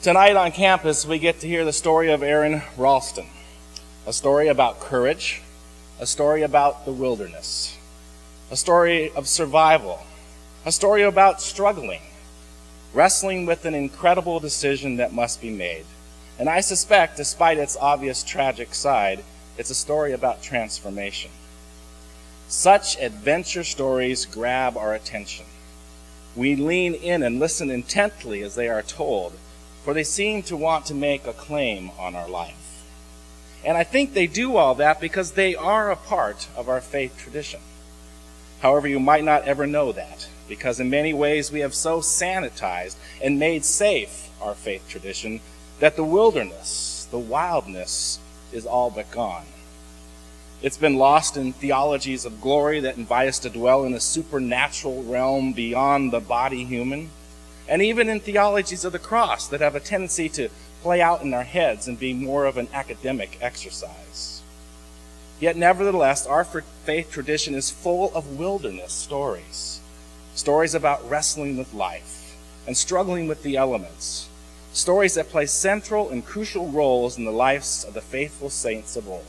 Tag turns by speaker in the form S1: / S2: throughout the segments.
S1: Tonight on campus, we get to hear the story of Aron Ralston, a story about courage, a story about the wilderness, a story of survival, a story about struggling, wrestling with an incredible decision that must be made. And I suspect, despite its obvious tragic side, it's a story about transformation. Such adventure stories grab our attention. We lean in and listen intently as they are told, for they seem to want to make a claim on our life. And I think they do all that because they are a part of our faith tradition. However, you might not ever know that, because in many ways we have so sanitized and made safe our faith tradition that the wilderness, the wildness, is all but gone. It's been lost in theologies of glory that invite us to dwell in a supernatural realm beyond the body human, and even in theologies of the cross that have a tendency to play out in our heads and be more of an academic exercise. Yet nevertheless, our faith tradition is full of wilderness stories. Stories about wrestling with life and struggling with the elements. Stories that play central and crucial roles in the lives of the faithful saints of old.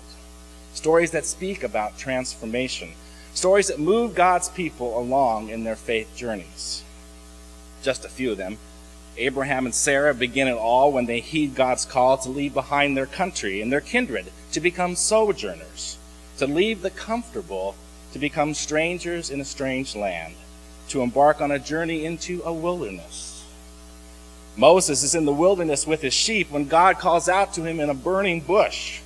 S1: Stories that speak about transformation. Stories that move God's people along in their faith journeys. Just a few of them. Abraham and Sarah begin it all when they heed God's call to leave behind their country and their kindred, to become sojourners, to leave the comfortable, to become strangers in a strange land, to embark on a journey into a wilderness. Moses is in the wilderness with his sheep when God calls out to him in a burning bush.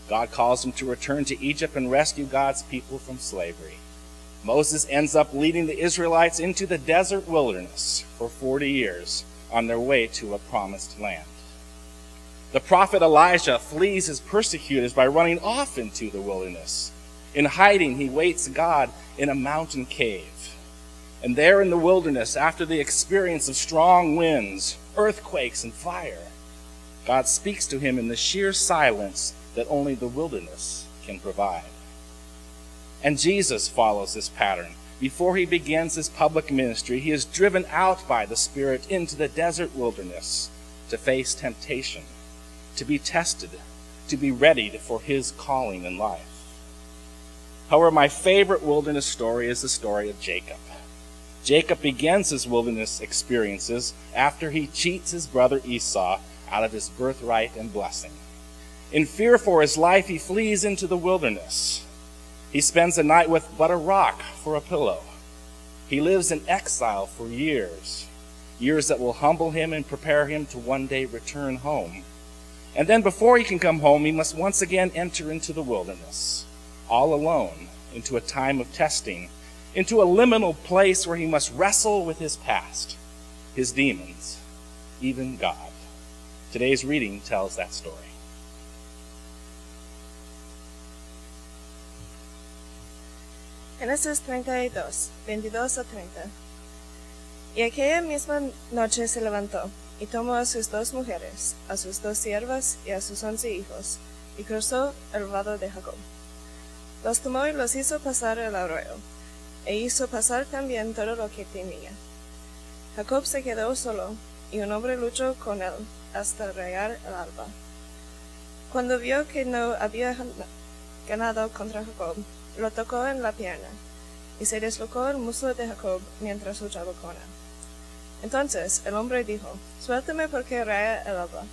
S1: God calls him to return to Egypt and rescue God's people from slavery. Moses ends up leading the Israelites into the desert wilderness for 40 years on their way to a promised land. The prophet Elijah flees his persecutors by running off into the wilderness. In hiding, he waits God in a mountain cave. And there in the wilderness, after the experience of strong winds, earthquakes, and fire, God speaks to him in the sheer silence that only the wilderness can provide. And Jesus follows this pattern. Before he begins his public ministry, he is driven out by the Spirit into the desert wilderness to face temptation, to be tested, to be readied for his calling in life. However, my favorite wilderness story is the story of Jacob. Jacob begins his wilderness experiences after he cheats his brother Esau out of his birthright and blessing. In fear for his life, he flees into the wilderness. He spends the night with but a rock for a pillow. He lives in exile for years, years that will humble him and prepare him to one day return home. And then before he can come home, he must once again enter into the wilderness, all alone, into a time of testing, into a liminal place where he must wrestle with his past, his demons, even God. Today's reading tells that story.
S2: Génesis 32, 22 a 30. Y aquella misma noche se levantó, y tomó a sus 2 mujeres, a sus 2 siervas y a sus 11 hijos, y cruzó el vado de Jacob. Los tomó y los hizo pasar el arroyo, e hizo pasar también todo lo que tenía. Jacob se quedó solo, y un hombre luchó con él hasta rayar el alba. Cuando vio que no había ganado contra Jacob, lo tocó en la pierna, y se deslocó el muslo de Jacob mientras luchaba con él. Entonces el hombre dijo, suéltame porque raya el alba.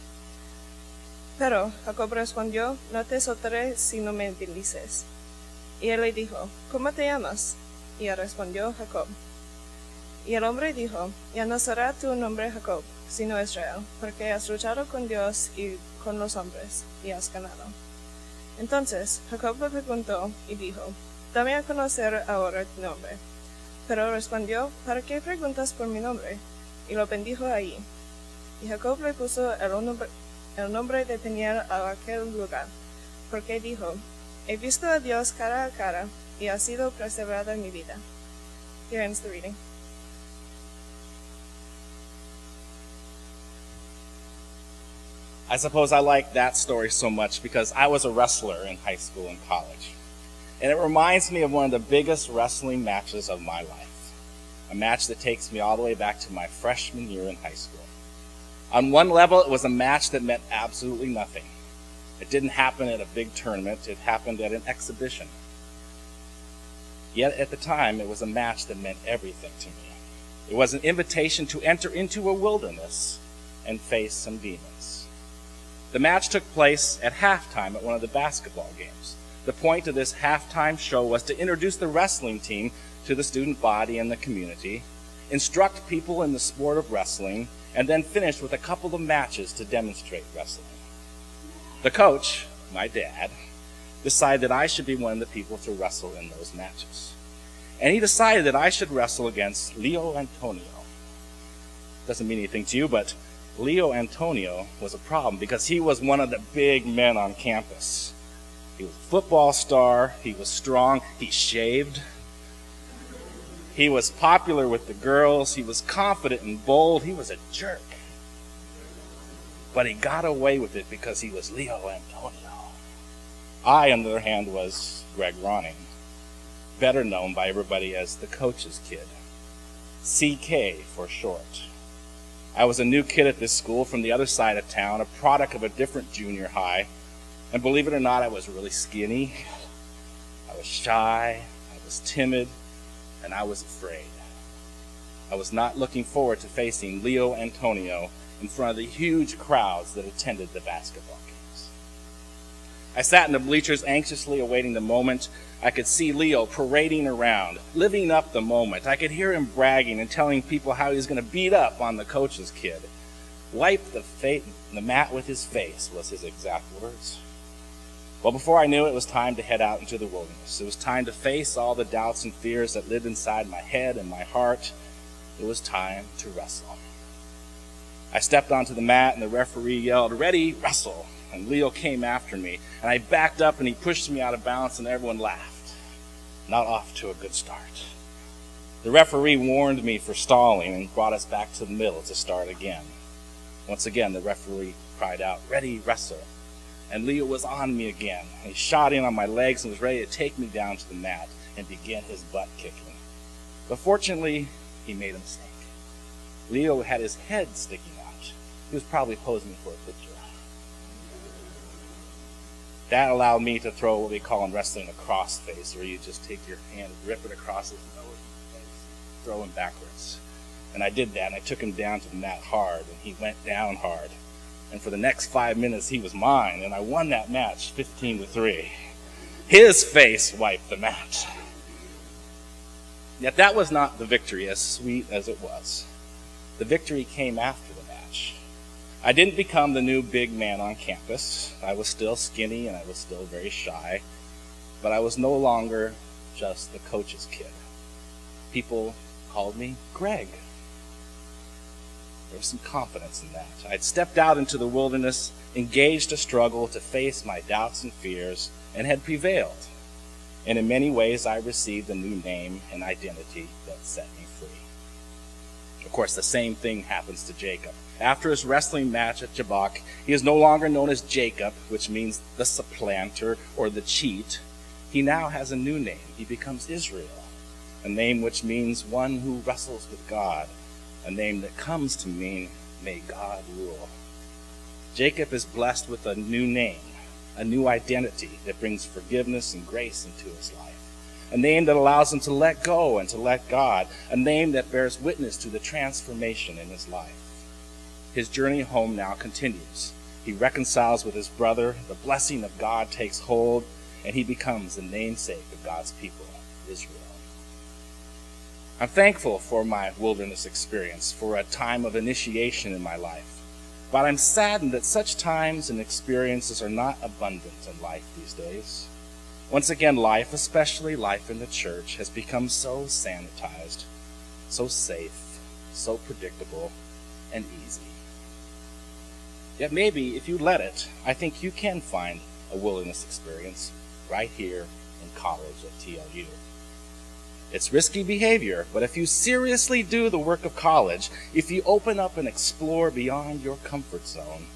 S2: Pero Jacob respondió, no te soltaré si no me bendices. Y él le dijo, ¿cómo te llamas? Y él respondió, Jacob. Y el hombre dijo, ya no será tu nombre Jacob, sino Israel, porque has luchado con Dios y con los hombres, y has ganado. Entonces Jacob le preguntó y dijo, dame a conocer ahora tu nombre. Pero respondió, ¿para qué preguntas por mi nombre? Y lo bendijo ahí. Y Jacob le puso el nombre de Peniel a aquel lugar, porque dijo, he visto a Dios cara a cara, y ha sido preservada mi vida. Here ends the reading.
S1: I suppose I like that story so much because I was a wrestler in high school and college. And it reminds me of one of the biggest wrestling matches of my life. A match that takes me all the way back to my freshman year in high school. On one level, it was a match that meant absolutely nothing. It didn't happen at a big tournament. It happened at an exhibition. Yet at the time, it was a match that meant everything to me. It was an invitation to enter into a wilderness and face some demons. The match took place at halftime at one of the basketball games. The point of this halftime show was to introduce the wrestling team to the student body and the community, instruct people in the sport of wrestling, and then finish with a couple of matches to demonstrate wrestling. The coach, my dad, decided that I should be one of the people to wrestle in those matches. And he decided that I should wrestle against Leo Antonio. Doesn't mean anything to you, but Leo Antonio was a problem because he was one of the big men on campus. He was a football star, he was strong, he shaved. He was popular with the girls, he was confident and bold, he was a jerk. But he got away with it because he was Leo Antonio. I, on the other hand, was Greg Ronning, better known by everybody as the coach's kid, CK for short. I was a new kid at this school from the other side of town, a product of a different junior high, and believe it or not, I was really skinny, I was shy, I was timid, and I was afraid. I was not looking forward to facing Leo Antonio in front of the huge crowds that attended the basketball games. I sat in the bleachers anxiously awaiting the moment. I could see Leo parading around, living up the moment. I could hear him bragging and telling people how he was going to beat up on the coach's kid. Wipe the mat with his face was his exact words. Well, before I knew it, it was time to head out into the wilderness. It was time to face all the doubts and fears that lived inside my head and my heart. It was time to wrestle. I stepped onto the mat and the referee yelled, "Ready, wrestle!" And Leo came after me, and I backed up and he pushed me out of bounds and everyone laughed. Not off to a good start. The referee warned me for stalling and brought us back to the middle to start again. Once again, the referee cried out, "Ready, wrestle!" And Leo was on me again. He shot in on my legs and was ready to take me down to the mat and begin his butt kicking. But fortunately, he made a mistake. Leo had his head sticking out. He was probably posing for a picture. That allowed me to throw what we call in wrestling a crossface, where you just take your hand and rip it across his nose and face, throw him backwards. And I did that, and I took him down to the mat hard, and he went down hard. And for the next 5 minutes, he was mine, and I won that match 15-3. His face wiped the mat. Yet that was not the victory, as sweet as it was. The victory came after the match. I didn't become the new big man on campus. I was still skinny and I was still very shy, but I was no longer just the coach's kid. People called me Greg. There was some confidence in that. I'd stepped out into the wilderness, engaged a struggle to face my doubts and fears, and had prevailed. And in many ways, I received a new name and identity that set me free. Of course, the same thing happens to Jacob. After his wrestling match at Jabbok, he is no longer known as Jacob, which means the supplanter or the cheat. He now has a new name. He becomes Israel, a name which means one who wrestles with God, a name that comes to mean, may God rule. Jacob is blessed with a new name, a new identity that brings forgiveness and grace into his life. A name that allows him to let go and to let God. A name that bears witness to the transformation in his life. His journey home now continues. He reconciles with his brother. The blessing of God takes hold, and he becomes the namesake of God's people, Israel. I'm thankful for my wilderness experience, for a time of initiation in my life. But I'm saddened that such times and experiences are not abundant in life these days. Once again, life, especially life in the church, has become so sanitized, so safe, so predictable, and easy. Yet maybe, if you let it, I think you can find a wilderness experience right here in college at TLU. It's risky behavior, but if you seriously do the work of college, if you open up and explore beyond your comfort zone,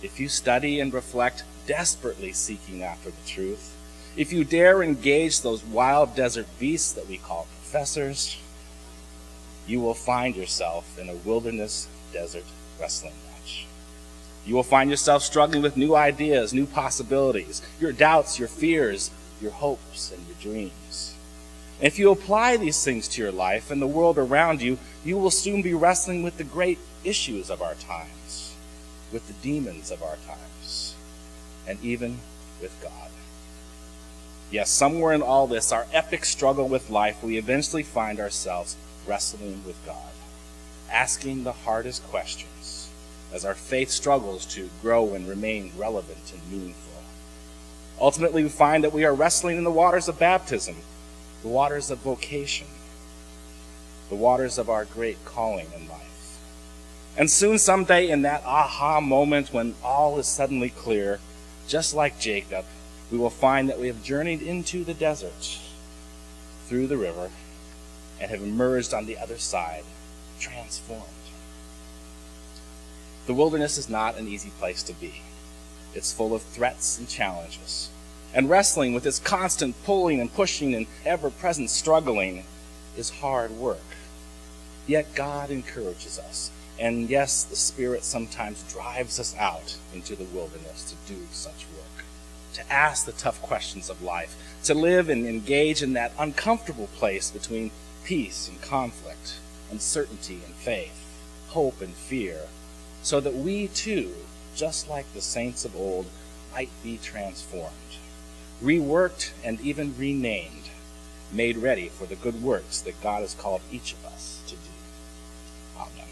S1: if you study and reflect, desperately seeking after the truth, if you dare engage those wild desert beasts that we call professors, you will find yourself in a wilderness desert wrestling match. You will find yourself struggling with new ideas, new possibilities, your doubts, your fears, your hopes, and your dreams. And if you apply these things to your life and the world around you, you will soon be wrestling with the great issues of our times, with the demons of our times, and even with God. Yes, somewhere in all this, our epic struggle with life, we eventually find ourselves wrestling with God, asking the hardest questions as our faith struggles to grow and remain relevant and meaningful. Ultimately, we find that we are wrestling in the waters of baptism, the waters of vocation, the waters of our great calling in life. And soon, someday, in that aha moment when all is suddenly clear, just like Jacob, we will find that we have journeyed into the desert, through the river, and have emerged on the other side, transformed. The wilderness is not an easy place to be. It's full of threats and challenges. And wrestling with this constant pulling and pushing and ever-present struggling is hard work. Yet God encourages us. And yes, the Spirit sometimes drives us out into the wilderness to do such work, to ask the tough questions of life, to live and engage in that uncomfortable place between peace and conflict, uncertainty and faith, hope and fear, so that we too, just like the saints of old, might be transformed, reworked and even renamed, made ready for the good works that God has called each of us to do. Amen.